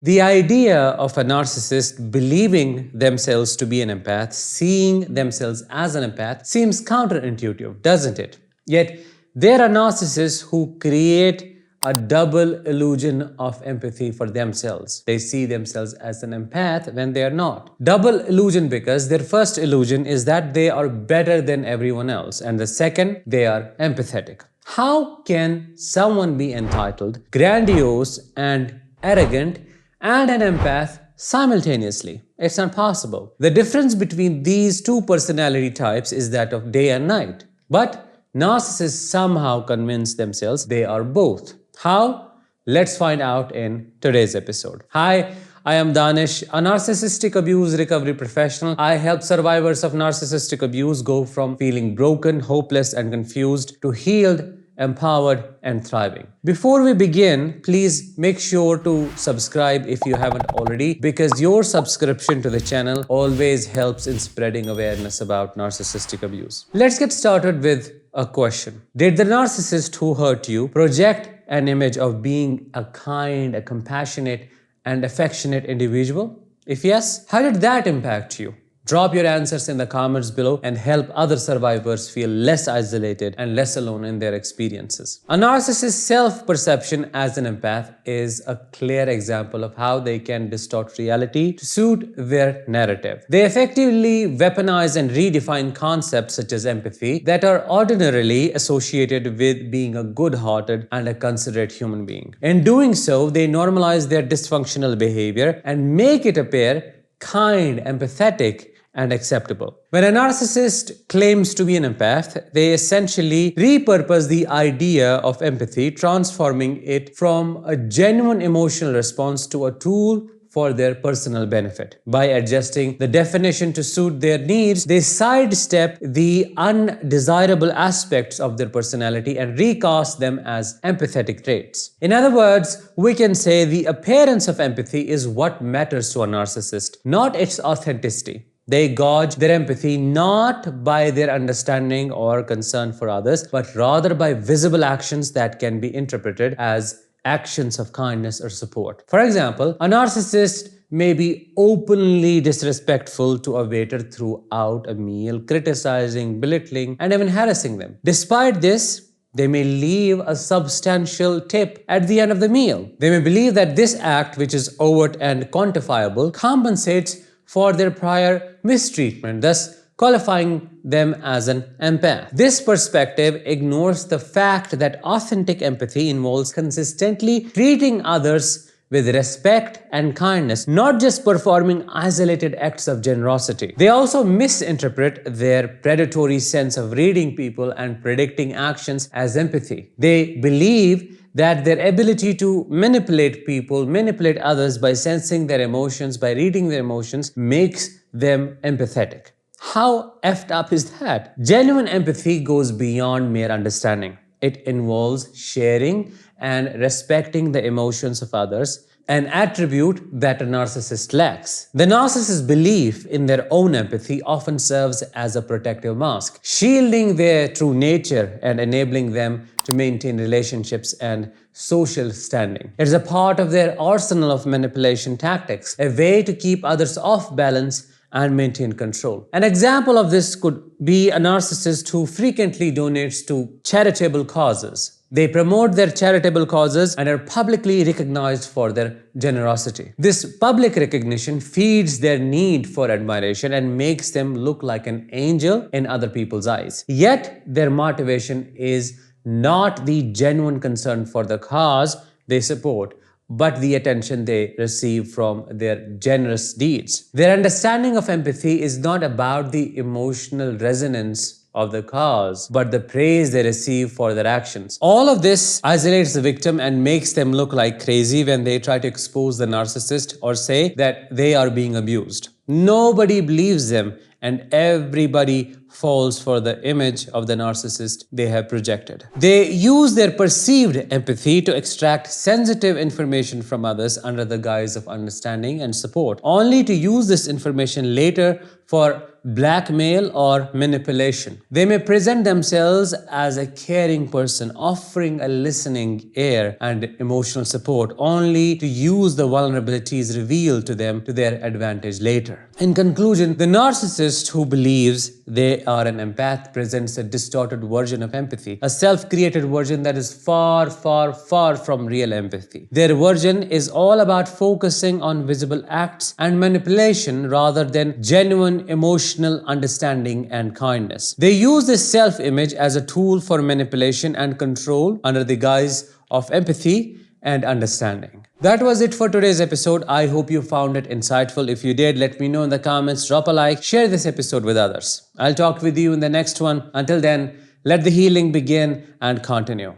The idea of a narcissist believing themselves to be an empath, seeing themselves as an empath, seems counterintuitive, doesn't it? Yet, there are narcissists who create a double illusion of empathy for themselves. They see themselves as an empath when they are not. Double illusion because their first illusion is that they are better than everyone else, and the second, they are empathetic. How can someone be entitled, grandiose, and arrogant and an empath simultaneously? It's not possible. The difference between these two personality types is that of day and night. But narcissists somehow convince themselves they are both. How? Let's find out in today's episode. Hi, I am Danish, a narcissistic abuse recovery professional. I help survivors of narcissistic abuse go from feeling broken, hopeless, and confused to healed, empowered, and thriving. Before we begin, please make sure to subscribe if you haven't already, because your subscription to the channel always helps in spreading awareness about narcissistic abuse. Let's get started with a question. Did the narcissist who hurt you project an image of being a kind, a compassionate, and affectionate individual? If yes, how did that impact you? Drop your answers in the comments below and help other survivors feel less isolated and less alone in their experiences. A narcissist's self-perception as an empath is a clear example of how they can distort reality to suit their narrative. They effectively weaponize and redefine concepts such as empathy that are ordinarily associated with being a good-hearted and a considerate human being. In doing so, they normalize their dysfunctional behavior and make it appear kind, empathetic, and acceptable. When a narcissist claims to be an empath, they essentially repurpose the idea of empathy, transforming it from a genuine emotional response to a tool for their personal benefit. By adjusting the definition to suit their needs, they sidestep the undesirable aspects of their personality and recast them as empathetic traits. In other words, we can say the appearance of empathy is what matters to a narcissist, not its authenticity. They gauge their empathy not by their understanding or concern for others, but rather by visible actions that can be interpreted as actions of kindness or support. For example, a narcissist may be openly disrespectful to a waiter throughout a meal, criticizing, belittling, and even harassing them. Despite this, they may leave a substantial tip at the end of the meal. They may believe that this act, which is overt and quantifiable, compensates for their prior mistreatment, thus qualifying them as an empath. This perspective ignores the fact that authentic empathy involves consistently treating others with respect and kindness, not just performing isolated acts of generosity. They also misinterpret their predatory sense of reading people and predicting actions as empathy. They believe that their ability to manipulate people, manipulate others by sensing their emotions, by reading their emotions, makes them empathetic. How effed up is that? Genuine empathy goes beyond mere understanding. It involves sharing and respecting the emotions of others, an attribute that a narcissist lacks. The narcissist's belief in their own empathy often serves as a protective mask, shielding their true nature and enabling them to maintain relationships and social standing. It is a part of their arsenal of manipulation tactics, a way to keep others off balance and maintain control. An example of this could be a narcissist who frequently donates to charitable causes. They promote their charitable causes and are publicly recognized for their generosity. This public recognition feeds their need for admiration and makes them look like an angel in other people's eyes. Yet, their motivation is not the genuine concern for the cause they support, but the attention they receive from their generous deeds. Their understanding of empathy is not about the emotional resonance of the cause, but the praise they receive for their actions. All of this isolates the victim and makes them look like crazy when they try to expose the narcissist or say that they are being abused. Nobody believes them, and everybody falls for the image of the narcissist they have projected. They use their perceived empathy to extract sensitive information from others under the guise of understanding and support, only to use this information later for blackmail or manipulation. They may present themselves as a caring person, offering a listening ear and emotional support, only to use the vulnerabilities revealed to them to their advantage later. In conclusion, the narcissist who believes they are an empath presents a distorted version of empathy, a self-created version that is far, far, far from real empathy. Their version is all about focusing on visible acts and manipulation rather than genuine emotional understanding and kindness. They use this self-image as a tool for manipulation and control under the guise of empathy and understanding. That was it for today's episode. I hope you found it insightful. If you did, let me know in the comments, drop a like, share this episode with others. I'll talk with you in the next one. Until then, let the healing begin and continue.